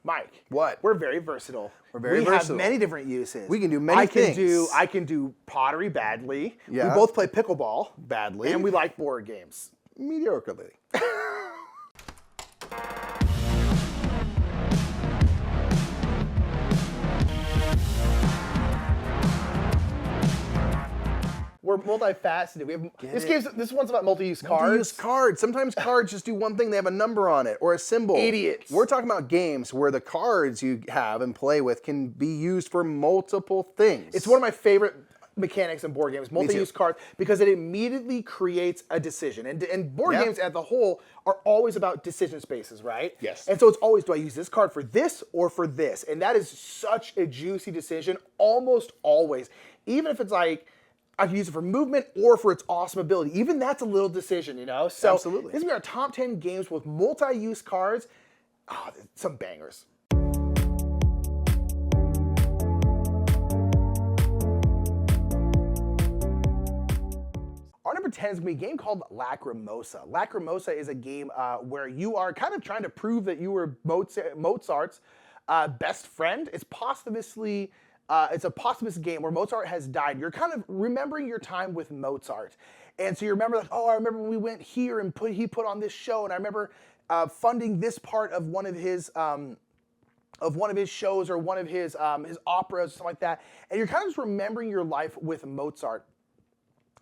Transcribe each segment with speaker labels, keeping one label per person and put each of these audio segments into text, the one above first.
Speaker 1: Mike.
Speaker 2: What?
Speaker 1: We're very versatile.
Speaker 2: We're very
Speaker 1: we
Speaker 2: versatile.
Speaker 1: have many different uses.
Speaker 2: We can do many things.
Speaker 1: I can do pottery badly.
Speaker 2: Yeah.
Speaker 1: We both play pickleball.
Speaker 2: Badly.
Speaker 1: And we like board games.
Speaker 2: Mediocrely.
Speaker 1: We're multifaceted. We have this one's about multi-use cards.
Speaker 2: Multi-use cards. Sometimes cards just do one thing. They have a number on it or a symbol.
Speaker 1: Idiots.
Speaker 2: We're talking about games where the cards you have and play with can be used for multiple things.
Speaker 1: It's one of my favorite mechanics in board games, multi-use cards, because it immediately creates a decision. And board games as a whole are always about decision spaces, right?
Speaker 2: Yes.
Speaker 1: And so it's always, do I use this card for this or for this? And that is such a juicy decision almost always. Even if it's like, I can use it for movement or for its awesome ability. Even that's a little decision, you know? So
Speaker 2: Absolutely.
Speaker 1: This is our top 10 games with multi-use cards. Oh, some bangers. Our number 10 is going to be a game called Lacrimosa. Lacrimosa is a game where you are kind of trying to prove that you were Mozart's best friend. It's a posthumous game where Mozart has died. You're kind of remembering your time with Mozart. And so you remember, like, oh, I remember when we went here and he put on this show, and I remember funding this part of one of his shows or one of his operas or something like that. And you're kind of just remembering your life with Mozart.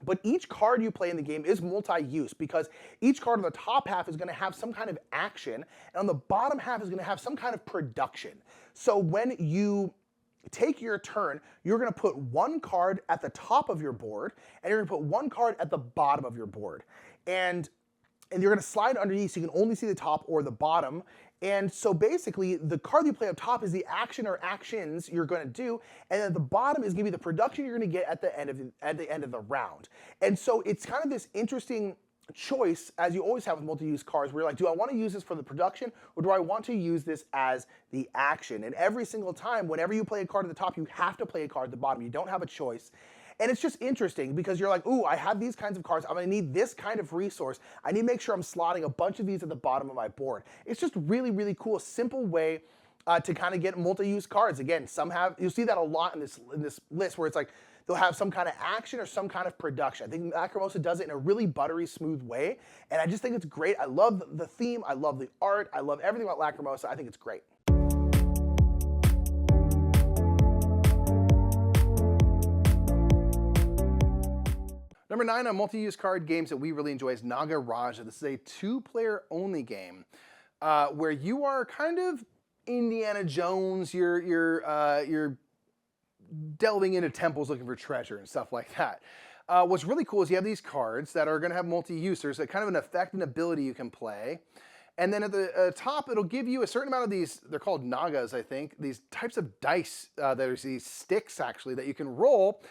Speaker 1: But each card you play in the game is multi-use because each card on the top half is going to have some kind of action, and on the bottom half is going to have some kind of production. So when you take your turn, you're going to put one card at the top of your board, and you're going to put one card at the bottom of your board. And you're going to slide underneath so you can only see the top or the bottom. And so basically, the card you play up top is the action or actions you're going to do, and at the bottom is going to be the production you're going to get at the end of the round. And so it's kind of this interesting choice, as you always have with multi-use cards, where you're like, do I want to use this for the production, or do I want to use this as the action? And every single time, whenever you play a card at the top, you have to play a card at the bottom. You don't have a choice. And it's just interesting because you're like, ooh, I have these kinds of cards. I'm going to need this kind of resource. I need to make sure I'm slotting a bunch of these at the bottom of my board. It's just really, really cool, simple way to kind of get multi-use cards. Again, you'll see that a lot in this list where it's like they'll have some kind of action or some kind of production. I think Lacrimosa does it in a really buttery, smooth way. And I just think it's great. I love the theme. I love the art. I love everything about Lacrimosa. I think it's great.
Speaker 2: Number 9 on multi-use card games that we really enjoy is Nagaraja. This is a 2-player only game where you are kind of Indiana Jones. You're delving into temples looking for treasure and stuff like that. What's really cool is you have these cards that are going to have multi-use. There's kind of an effect and ability you can play. And then at the top, it'll give you a certain amount of these, they're called nagas, I think, these types of dice. There's these sticks, actually, that you can roll.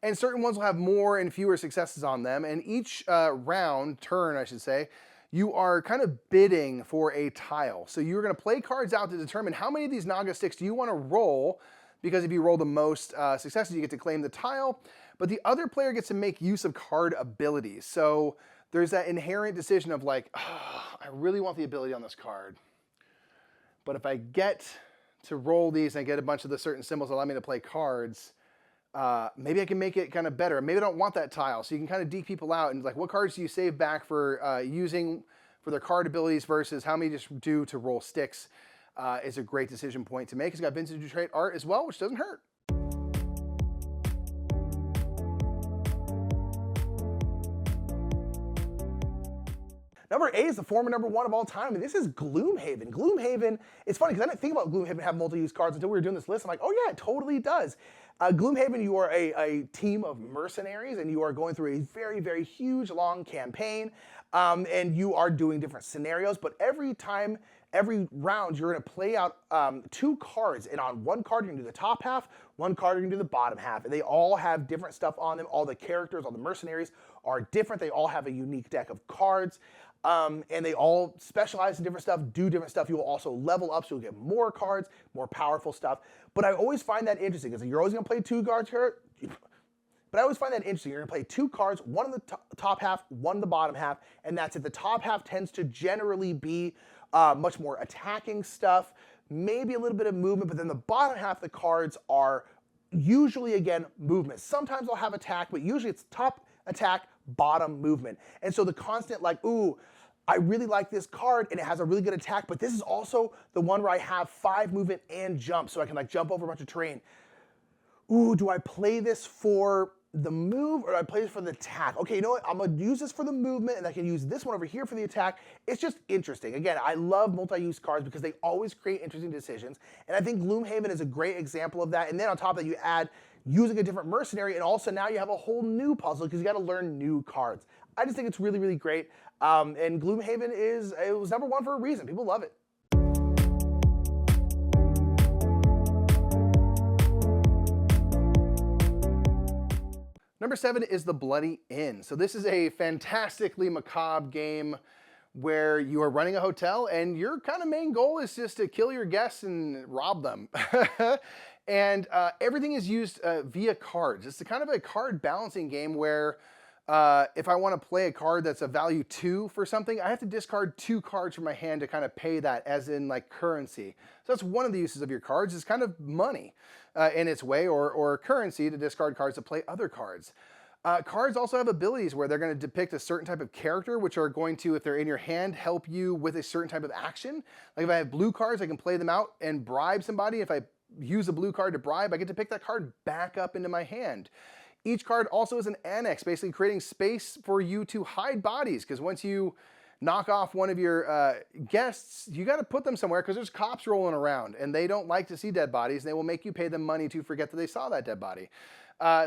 Speaker 2: And certain ones will have more and fewer successes on them. And each turn, I should say, you are kind of bidding for a tile. So you're going to play cards out to determine how many of these naga sticks do you want to roll, because if you roll the most successes, you get to claim the tile. But the other player gets to make use of card abilities. So there's that inherent decision of like, oh, I really want the ability on this card. But if I get to roll these and I get a bunch of the certain symbols that allow me to play cards, maybe I can make it kind of better. Maybe I don't want that tile. So you can kind of deke people out and like, what cards do you save back for using for their card abilities versus how many just do to roll sticks is a great decision point to make. It's got vintage Detroit art as well, which doesn't hurt.
Speaker 1: Number 8 is the former number 1 of all time, and this is Gloomhaven. Gloomhaven, it's funny because I didn't think about Gloomhaven have multi-use cards until we were doing this list. I'm like, oh yeah, it totally does. Gloomhaven, you are a team of mercenaries, and you are going through a very, very huge, long campaign, and you are doing different scenarios, but every round, you're going to play out 2 cards, and on one card, you're going to do the top half, one card, you're going to do the bottom half, and they all have different stuff on them. All the characters, all the mercenaries are different. They all have a unique deck of cards. And they all specialize in different stuff, do different stuff. You will also level up, so you'll get more cards, more powerful stuff. But I always find that interesting, because you're always going to play 2 cards here. But I always find that interesting. You're going to play 2 cards, one in the top half, one in the bottom half, and that's it. The top half tends to generally be much more attacking stuff, maybe a little bit of movement, but then the bottom half of the cards are usually, again, movement. Sometimes I'll have attack, but usually it's top attack, bottom movement. And so the constant like, ooh, I really like this card and it has a really good attack, but this is also the one where I have 5 movement and jump, so I can like jump over a bunch of terrain. Ooh, do I play this for the move or do I play this for the attack? Okay, you know what? I'm gonna use this for the movement and I can use this one over here for the attack. It's just interesting. Again, I love multi-use cards because they always create interesting decisions. And I think Gloomhaven is a great example of that. And then on top of that, you add using a different mercenary, and also now you have a whole new puzzle because you got to learn new cards. I just think it's really, really great. And Gloomhaven it was #1 for a reason. People love it.
Speaker 2: Number 7 is The Bloody Inn. So this is a fantastically macabre game where you are running a hotel and your kind of main goal is just to kill your guests and rob them. And everything is used via cards. It's kind of a card balancing game where if I want to play a card that's a value 2 for something, I have to discard 2 cards from my hand to kind of pay that, as in like currency. So that's one of the uses of your cards. It's kind of money in its way, or currency to discard cards to play other cards. Cards also have abilities where they're going to depict a certain type of character, which are going to, if they're in your hand, help you with a certain type of action. Like if I have blue cards, I can play them out and bribe somebody. If I use a blue card to bribe, I get to pick that card back up into my hand. Each card also is an annex, basically creating space for you to hide bodies, because once you knock off one of your guests, you got to put them somewhere because there's cops rolling around and they don't like to see dead bodies. They will make you pay them money to forget that they saw that dead body.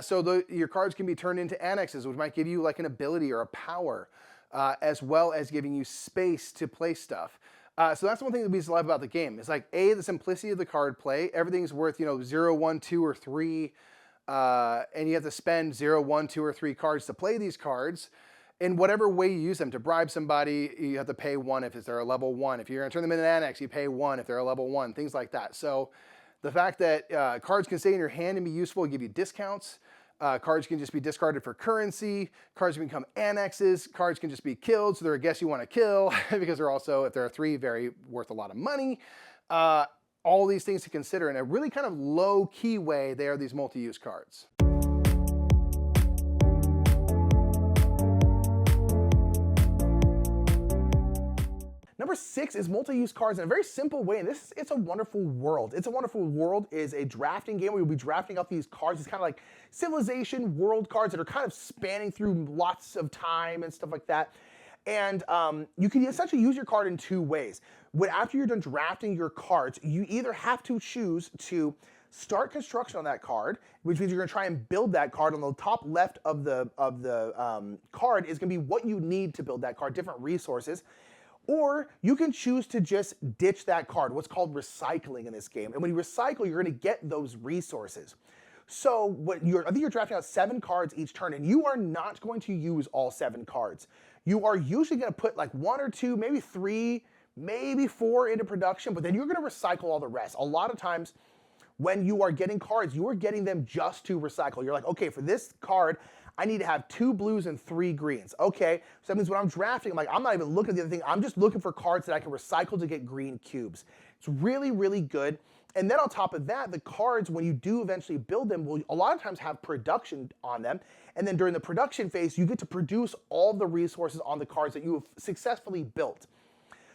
Speaker 2: So your cards can be turned into annexes, which might give you like an ability or a power, as well as giving you space to play stuff. So that's one thing that we just love about the game. It's like, A, the simplicity of the card play. Everything's worth, 0, 1, 2, or 3. And you have to spend 0, 1, 2, or 3 cards to play these cards. In whatever way you use them. To bribe somebody, you have to pay 1 if they're a level 1. If you're going to turn them into an annex, you pay 1 if they're a level 1. Things like that. So the fact that cards can stay in your hand and be useful, give you discounts. Cards can just be discarded for currency. Cards can become annexes. Cards can just be killed, so they're a guess you want to kill because they're also, if there are 3, very worth a lot of money. All these things to consider. In a really kind of low-key way, they are these multi-use cards.
Speaker 1: Number 6 is multi-use cards in a very simple way, and It's a Wonderful World. It's a Wonderful World is a drafting game where you'll be drafting out these cards. It's kind of like Civilization world cards that are kind of spanning through lots of time and stuff like that. And you can essentially use your card in 2 ways. After you're done drafting your cards, you either have to choose to start construction on that card, which means you're going to try and build that card. On the top left of the card is going to be what you need to build that card, different resources. Or you can choose to just ditch that card, what's called recycling in this game. And when you recycle, you're going to get those resources. So I think you're drafting out 7 cards each turn, and you are not going to use all 7 cards. You are usually going to put like 1 or 2, maybe 3, maybe 4 into production, but then you're going to recycle all the rest. A lot of times when you are getting cards, you are getting them just to recycle. You're like, okay, for this card, I need to have 2 blues and 3 greens. Okay, so that means when I'm drafting, I'm not even looking at the other thing. I'm just looking for cards that I can recycle to get green cubes. It's really, really good. And then on top of that, the cards, when you do eventually build them, will a lot of times have production on them. And then during the production phase, you get to produce all the resources on the cards that you have successfully built.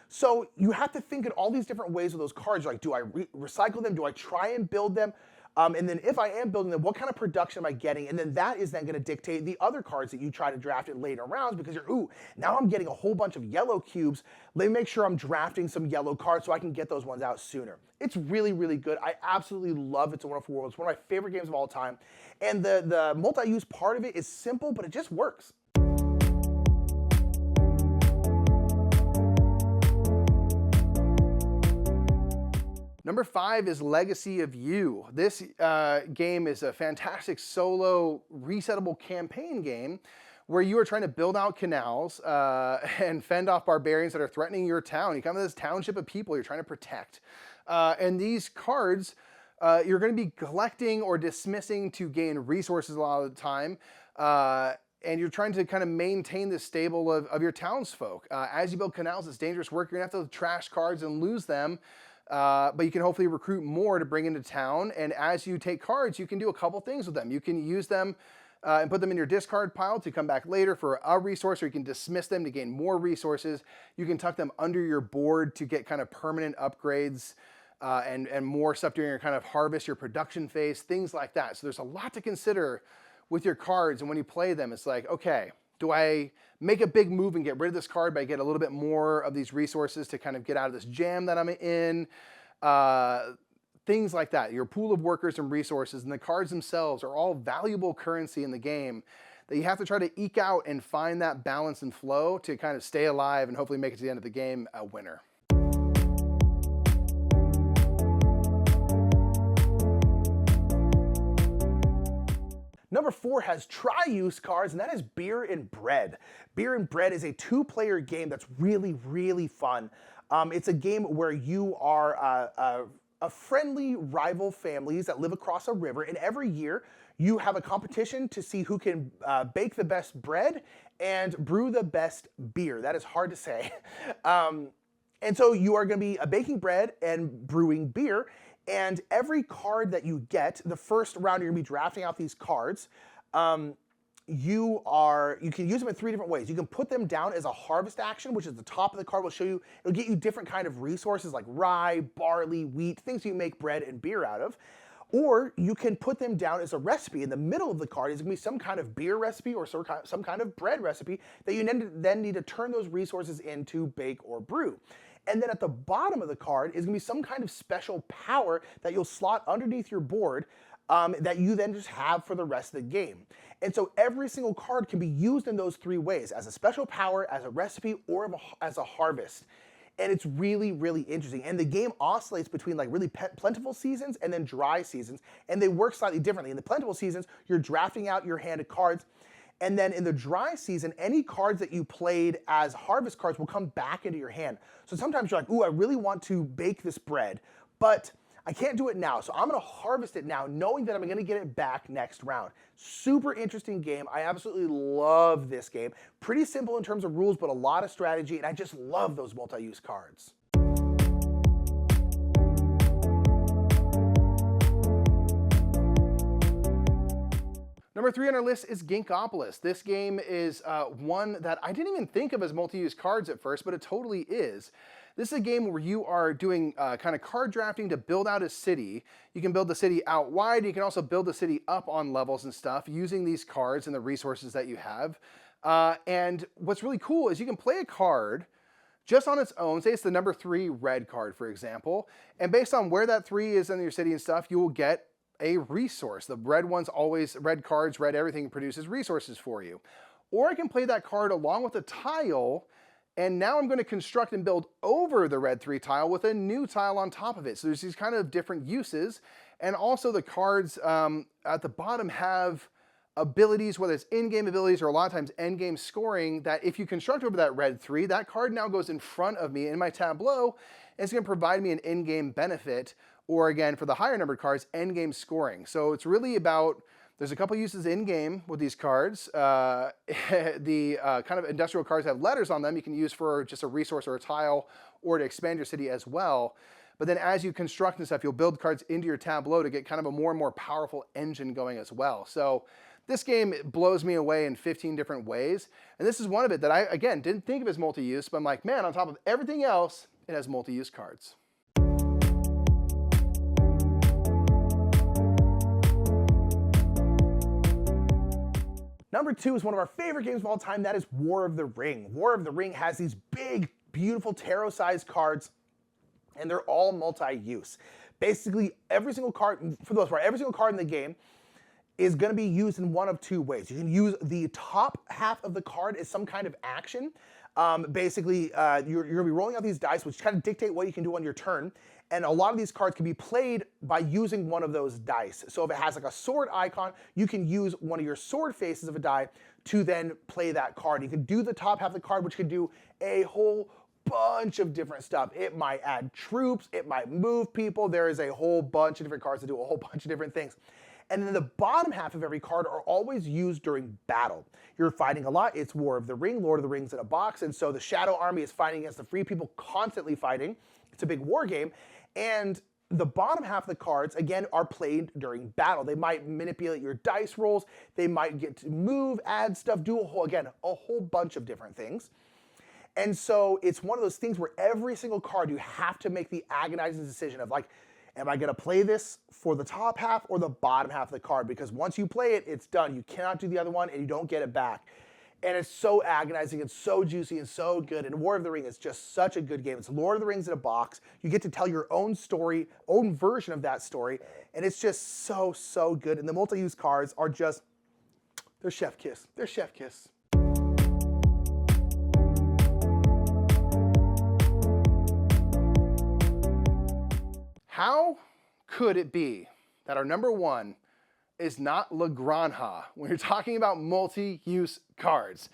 Speaker 1: So you have to think in all these different ways with those cards. Like, do I recycle them? Do I try and build them? And then if I am building them, what kind of production am I getting? And then that is then going to dictate the other cards that you try to draft in later rounds, because now I'm getting a whole bunch of yellow cubes. Let me make sure I'm drafting some yellow cards so I can get those ones out sooner. It's really, really good. I absolutely love It's a Wonderful World. It's one of my favorite games of all time. And the multi-use part of it is simple, but it just works.
Speaker 2: Number 5 is Legacy of You. This game is a fantastic solo resettable campaign game where you are trying to build out canals and fend off barbarians that are threatening your town. You come to this township of people you're trying to protect. And these cards you're going to be collecting or dismissing to gain resources a lot of the time. And you're trying to kind of maintain the stable of your townsfolk. As you build canals, it's dangerous work. You're going to have to trash cards and lose them. But you can hopefully recruit more to bring into town. And as you take cards, you can do a couple things with them. You can use them and put them in your discard pile to come back later for a resource, or you can dismiss them to gain more resources. You can tuck them under your board to get kind of permanent upgrades and more stuff during your kind of harvest, your production phase, things like that. So there's a lot to consider with your cards. And when you play them, it's like, okay, do I make a big move and get rid of this card, but I get a little bit more of these resources to kind of get out of this jam that I'm in? Things like that. Your pool of workers and resources and the cards themselves are all valuable currency in the game that you have to try to eke out and find that balance and flow to kind of stay alive and hopefully make it to the end of the game a winner.
Speaker 1: Number 4 has tri-use cards, and that is Beer and Bread. Beer and Bread is a 2-player game that's really, really fun. It's a game where you are a friendly rival families that live across a river, and every year you have a competition to see who can bake the best bread and brew the best beer. That is hard to say. And so you are going to be baking bread and brewing beer, and every card that you get, the first round you're going to be drafting out these cards. You can use them in 3 different ways. You can put them down as a harvest action, which is the top of the card will show you. It'll get you different kind of resources like rye, barley, wheat, things you make bread and beer out of. Or you can put them down as a recipe. In the middle of the card is going to be some kind of beer recipe or some kind of bread recipe that you then need to turn those resources into bake or brew. And then at the bottom of the card is going to be some kind of special power that you'll slot underneath your board that you then just have for the rest of the game. And so every single card can be used in those 3 ways, as a special power, as a recipe, or as a harvest. And it's really, really interesting. And the game oscillates between like really plentiful seasons and then dry seasons, and they work slightly differently. In the plentiful seasons, you're drafting out your hand of cards. And then in the dry season, any cards that you played as harvest cards will come back into your hand. So sometimes you're like, ooh, I really want to bake this bread, but I can't do it now, so I'm going to harvest it now, knowing that I'm going to get it back next round. Super interesting game. I absolutely love this game. Pretty simple in terms of rules, but a lot of strategy, and I just love those multi-use cards.
Speaker 2: Number 3 on our list is Ginkopolis. This game is one that I didn't even think of as multi-use cards at first, but it totally is. This is a game where you are doing kind of card drafting to build out a city. You can build the city out wide. You can also build the city up on levels and stuff using these cards and the resources that you have. And what's really cool is you can play a card just on its own. Say it's the number 3 red card, for example. And based on where that 3 is in your city and stuff, you will get a resource. The red ones always, red cards, red everything produces resources for you. Or I can play that card along with a tile, and now I'm going to construct and build over the red 3 tile with a new tile on top of it. So there's these kind of different uses. And also the cards at the bottom have abilities, whether it's in-game abilities or a lot of times end-game scoring, that if you construct over that red 3, that card now goes in front of me in my tableau, and it's going to provide me an in-game benefit, or again, for the higher numbered cards, end-game scoring. So it's really about, there's a couple uses in-game with these cards. The kind of industrial cards have letters on them you can use for just a resource or a tile, or to expand your city as well. But then as you construct and stuff, you'll build cards into your tableau to get kind of a more and more powerful engine going as well. So this game blows me away in 15 different ways. And this is one of it that I, again, didn't think of as multi-use, but I'm like, man, on top of everything else, it has multi-use cards.
Speaker 1: Number 2 is one of our favorite games of all time. That is War of the Ring. War of the Ring has these big, beautiful tarot-sized cards, and they're all multi-use. Basically, every single card, for the most part, every single card in the game is going to be used in one of 2 ways. You can use the top half of the card as some kind of action. Basically, you're going to be rolling out these dice, which kind of dictate what you can do on your turn. And a lot of these cards can be played by using one of those dice. So if it has like a sword icon, you can use one of your sword faces of a die to then play that card. You can do the top half of the card, which can do a whole bunch of different stuff. It might add troops, it might move people. There is a whole bunch of different cards that do a whole bunch of different things. And then the bottom half of every card are always used during battle. You're fighting a lot. It's War of the Ring, Lord of the Rings in a box. And so the Shadow Army is fighting against the Free People, constantly fighting. It's a big war game. And the bottom half of the cards, again, are played during battle. They might manipulate your dice rolls. They might get to move, add stuff, do a whole bunch of different things. And so it's one of those things where every single card you have to make the agonizing decision of like, am I going to play this for the top half or the bottom half of the card? Because once you play it, it's done. You cannot do the other one and you don't get it back. And it's so agonizing and so juicy and so good. And War of the Ring is just such a good game. It's Lord of the Rings in a box. You get to tell your own story, own version of that story. And it's just so, so good. And the multi-use cards are just, they're chef kiss. They're chef kiss.
Speaker 2: How could it be that our number one is not La Granja when you're talking about multi-use cards?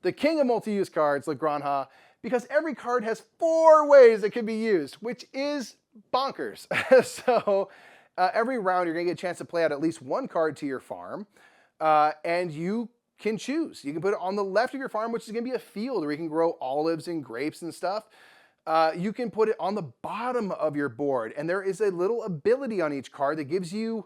Speaker 2: The king of multi-use cards, La Granja, because every card has 4 ways it can be used, which is bonkers. So every round you're gonna get a chance to play out at least 1 card to your farm, and you can choose. You can put it on the left of your farm, which is gonna be a field where you can grow olives and grapes and stuff. You can put it on the bottom of your board, and there is a little ability on each card that gives you,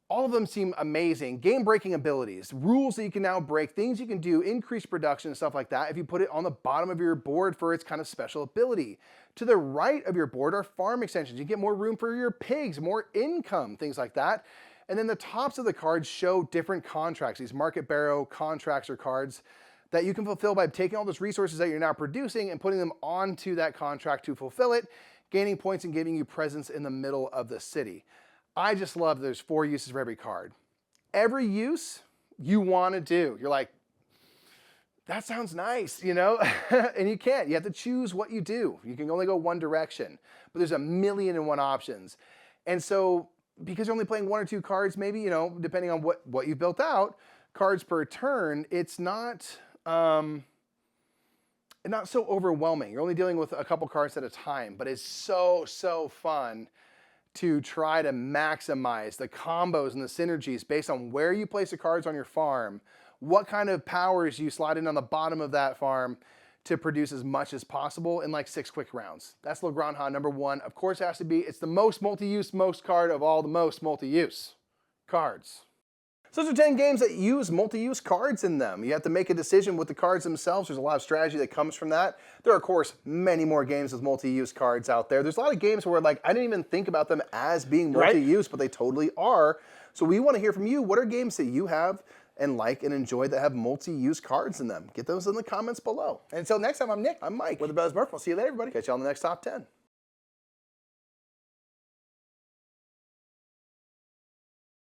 Speaker 2: all of them seem amazing, game-breaking abilities, rules that you can now break, things you can do, increase production and stuff like that if you put it on the bottom of your board for its kind of special ability. To the right of your board are farm extensions. You get more room for your pigs, more income, things like that. And then the tops of the cards show different contracts, these market barrow contracts or cards that you can fulfill by taking all those resources that you're now producing and putting them onto that contract to fulfill it, gaining points and giving you presence in the middle of the city. I just love that there's 4 uses for every card. Every use you want to do. You're like, that sounds nice, you know? And you can't. You have to choose what you do. You can only go one direction, but there's 1,000,001 options. And so because you're only playing 1 or 2 cards, maybe, you know, depending on what you built out, cards per turn, it's not so overwhelming. You're only dealing with a couple cards at a time, but it's so, so fun to try to maximize the combos and the synergies based on where you place the cards on your farm, what kind of powers you slide in on the bottom of that farm to produce as much as possible in like 6 quick rounds. That's La Granja number 1. Of course it has to be, it's the most multi-use card of all the most multi-use cards. So those are 10 games that use multi-use cards in them. You have to make a decision with the cards themselves. There's a lot of strategy that comes from that. There are, of course, many more games with multi-use cards out there. There's a lot of games where like I didn't even think about them as being multi-use, but they totally are. So we want to hear from you. What are games that you have and like and enjoy that have multi-use cards in them? Get those in the comments below.
Speaker 1: And until next time, I'm Nick.
Speaker 2: I'm Mike.
Speaker 1: We're the Brothers Murph. We'll see you later, everybody.
Speaker 2: Catch you on the next Top 10.